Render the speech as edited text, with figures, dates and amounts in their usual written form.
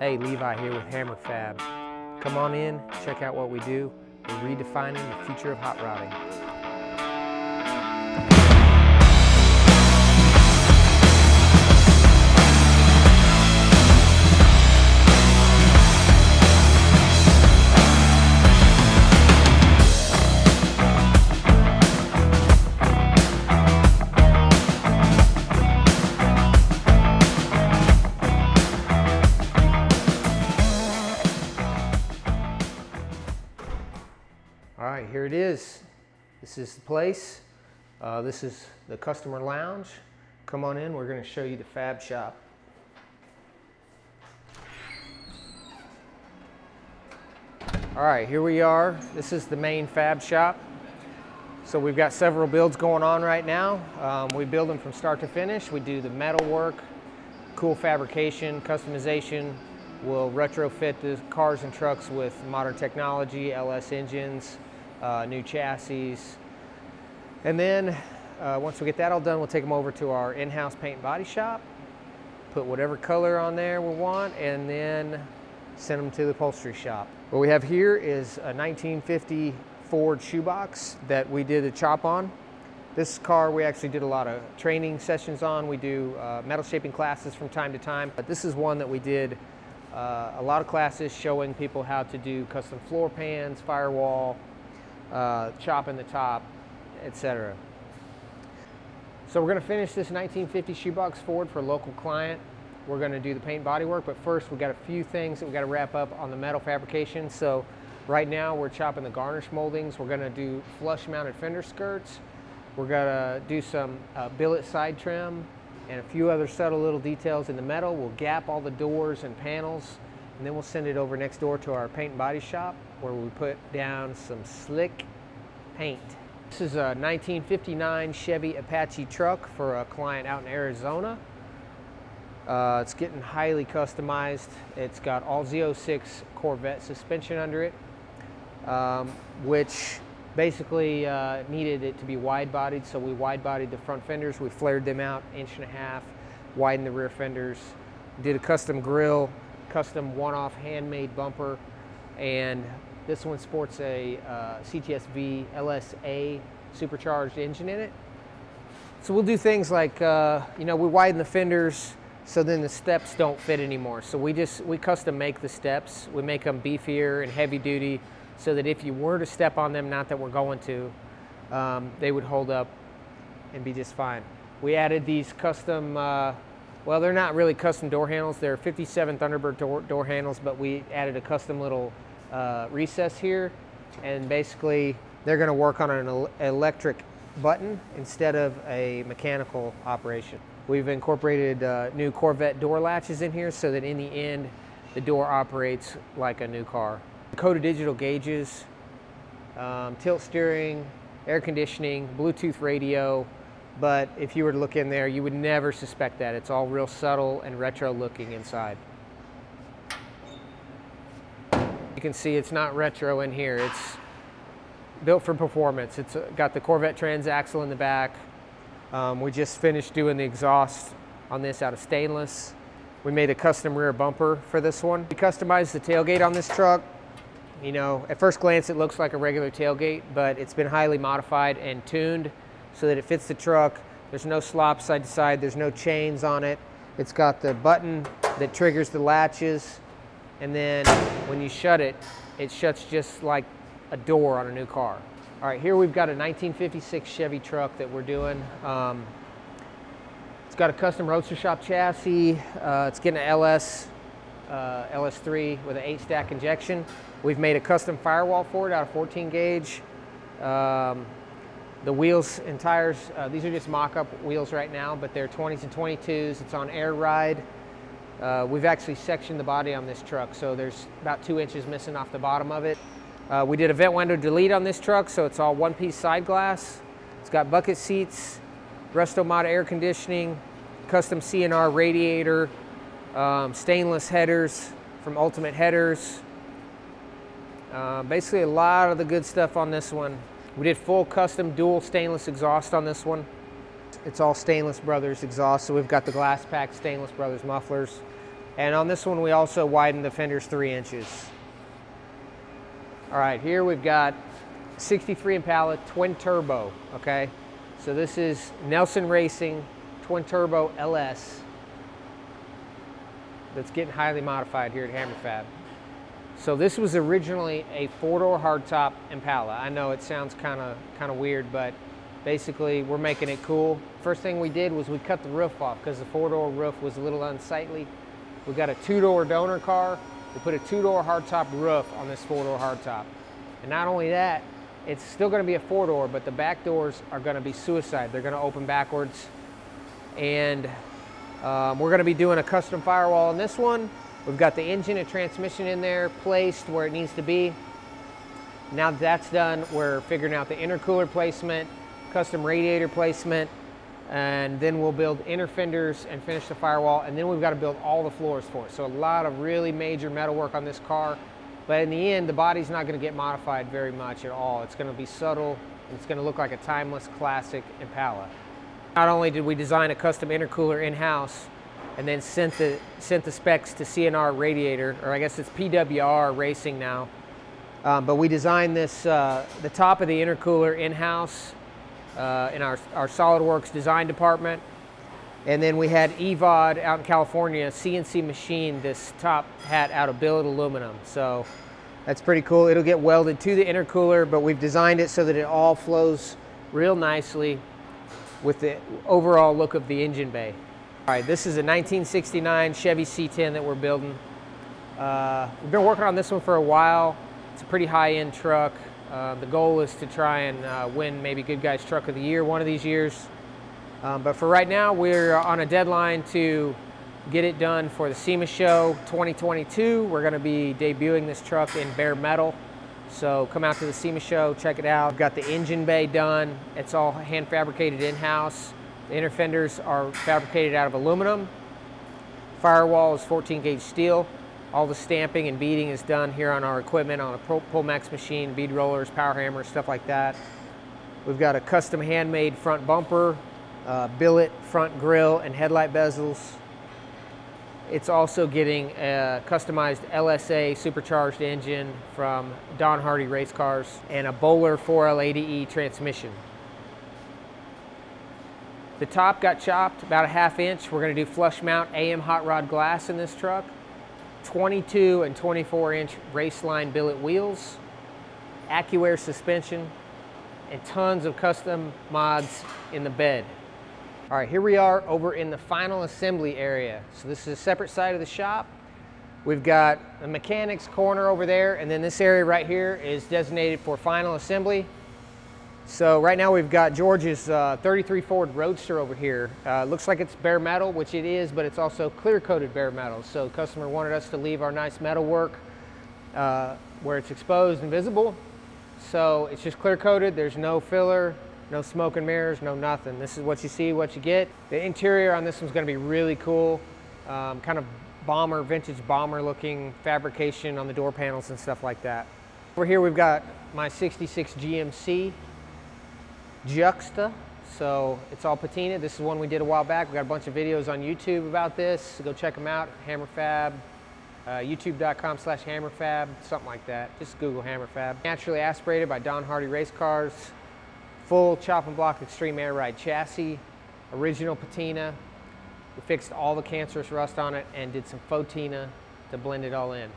Hey, Levi here with Hammer Fab. Come on in, check out what we do. We're redefining the future of hot rodding. All right, here it is. This is the place. This is the customer lounge. Come on in, we're going to show you the Fab Shop. All right, here we are. This is the main Fab Shop. So we've got several builds going on right now. We build them from start to finish. We do the metal work, cool fabrication, customization. We'll retrofit the cars and trucks with modern technology, LS engines, new chassis. And then once we get that all done, we'll take them over to our in-house paint and body shop, put whatever color on there we want, and then send them to the upholstery shop. What we have here is a 1950 Ford shoebox that we did a chop on. This car we actually did a lot of training sessions on. We do metal shaping classes from time to time, but this is one that we did a lot of classes showing people how to do custom floor pans, firewall, chopping the top, etc. So we're going to finish this 1950 shoebox Ford for a local client. We're going to do the paint body work, but first we've got a few things that we've got to wrap up on the metal fabrication. So right now we're chopping the garnish moldings. We're going to do flush mounted fender skirts. We're going to do some billet side trim and a few other subtle little details in the metal. We'll gap all the doors and panels, and then we'll send it over next door to our paint and body shop where we put down some slick paint. This is a 1959 Chevy Apache truck for a client out in Arizona. It's getting highly customized. It's got all Z06 Corvette suspension under it, which basically needed it to be wide-bodied, so we wide-bodied the front fenders. We flared them out 1.5 inches, widened the rear fenders, did a custom grille, custom one-off handmade bumper, and this one sports a CTSV LSA supercharged engine in it. So we'll do things like, you know, we widen the fenders so then the steps don't fit anymore. So we custom make the steps. We make them beefier and heavy duty, so that if you were to step on them, not that we're going to, they would hold up and be just fine. We added these custom, well, they're not really custom door handles. They're 57 Thunderbird door handles, but we added a custom little recess here, and basically they're going to work on an electric button instead of a mechanical operation. We've incorporated new Corvette door latches in here so that in the end the door operates like a new car. Coated digital gauges, tilt steering, air conditioning, Bluetooth radio, but if you were to look in there, you would never suspect that. It's all real subtle and retro looking inside. You can see it's not retro in here. It's built for performance. It's got the Corvette transaxle in the back. We just finished doing the exhaust on this out of stainless. We made a custom rear bumper for this one. We customized the tailgate on this truck. You know, at first glance it looks like a regular tailgate, but it's been highly modified and tuned so that it fits the truck. There's no slop side to side, there's no chains on it. It's got the button that triggers the latches, and then when you shut it, it shuts just like a door on a new car. All right, here we've got a 1956 Chevy truck that we're doing. It's got a custom roadster shop chassis. It's getting an LS3 with an 8-stack injection. We've made a custom firewall for it out of 14 gauge. The wheels and tires, these are just mock-up wheels right now, but they're 20s and 22s. It's on air ride. We've actually sectioned the body on this truck, so there's about 2 inches missing off the bottom of it. We did a vent window delete on this truck, so it's all one-piece side glass. It's got bucket seats, Resto-Mod air conditioning, custom CNR radiator, stainless headers from Ultimate Headers. Basically a lot of the good stuff on this one. We did full custom dual stainless exhaust on this one. It's all Stainless Brothers exhaust, so we've got the glass pack Stainless Brothers mufflers. And on this one, we also widened the fenders 3 inches. All right, here we've got 63 Impala twin turbo, okay? So this is Nelson Racing twin turbo LS that's getting highly modified here at Hammer Fab. So this was originally a 4-door hardtop Impala. I know it sounds kind of weird, but basically we're making it cool. First thing we did was we cut the roof off because the 4-door roof was a little unsightly. We got a 2-door donor car. We put a 2-door hardtop roof on this 4-door hardtop. And not only that, it's still going to be a 4-door, but the back doors are going to be suicide. They're going to open backwards. And we're going to be doing a custom firewall on this one. We've got the engine and transmission in there placed where it needs to be. Now that that's done, we're figuring out the intercooler placement, custom radiator placement, and then we'll build inner fenders and finish the firewall, and then we've got to build all the floors for it. So a lot of really major metal work on this car, but in the end, the body's not going to get modified very much at all. It's going to be subtle, and it's going to look like a timeless classic Impala. Not only did we design a custom intercooler in-house, and then sent the specs to CNR Radiator, or I guess it's PWR Racing now. But we designed this, the top of the intercooler in-house in our SolidWorks design department. And then we had EVOD out in California, CNC machined this top hat out of billet aluminum. So that's pretty cool. It'll get welded to the intercooler, but we've designed it so that it all flows real nicely with the overall look of the engine bay. All right, this is a 1969 Chevy C10 that we're building. We've been working on this one for a while. It's a pretty high-end truck. The goal is to try and win maybe Good Guys Truck of the Year one of these years. But for right now, we're on a deadline to get it done for the SEMA Show 2022. We're going to be debuting this truck in bare metal. So come out to the SEMA Show, check it out. We've got the engine bay done. It's all hand fabricated in-house. The inner fenders are fabricated out of aluminum. Firewall is 14 gauge steel. All the stamping and beading is done here on our equipment on a Pullmax machine, bead rollers, power hammers, stuff like that. We've got a custom handmade front bumper, billet front grille and headlight bezels. It's also getting a customized LSA supercharged engine from Don Hardy race cars and a Bowler 4L80E transmission. The top got chopped about a ½ inch. We're going to do flush mount AM hot rod glass in this truck. 22 and 24 inch raceline billet wheels, AccuAir suspension, and tons of custom mods in the bed. All right, here we are over in the final assembly area. So this is a separate side of the shop. We've got the mechanics corner over there, and then this area right here is designated for final assembly. So right now we've got George's 33 Ford Roadster over here. Looks like it's bare metal, which it is, but it's also clear coated bare metal. So the customer wanted us to leave our nice metal work where it's exposed and visible. So it's just clear coated. There's no filler, no smoke and mirrors, no nothing. This is what you see, what you get. The interior on this one's going to be really cool. Kind of bomber, vintage bomber looking fabrication on the door panels and stuff like that. Over here we've got my 66 GMC Juxta, so it's all patina. This is one we did a while back. We got a bunch of videos on YouTube about this, so go check them out. HammerFab, youtube.com/HammerFab, something like that. Just Google HammerFab. Naturally aspirated by Don Hardy race cars, full chop and block extreme air ride chassis, original patina. We fixed all the cancerous rust on it and did some faux tina to blend it all in.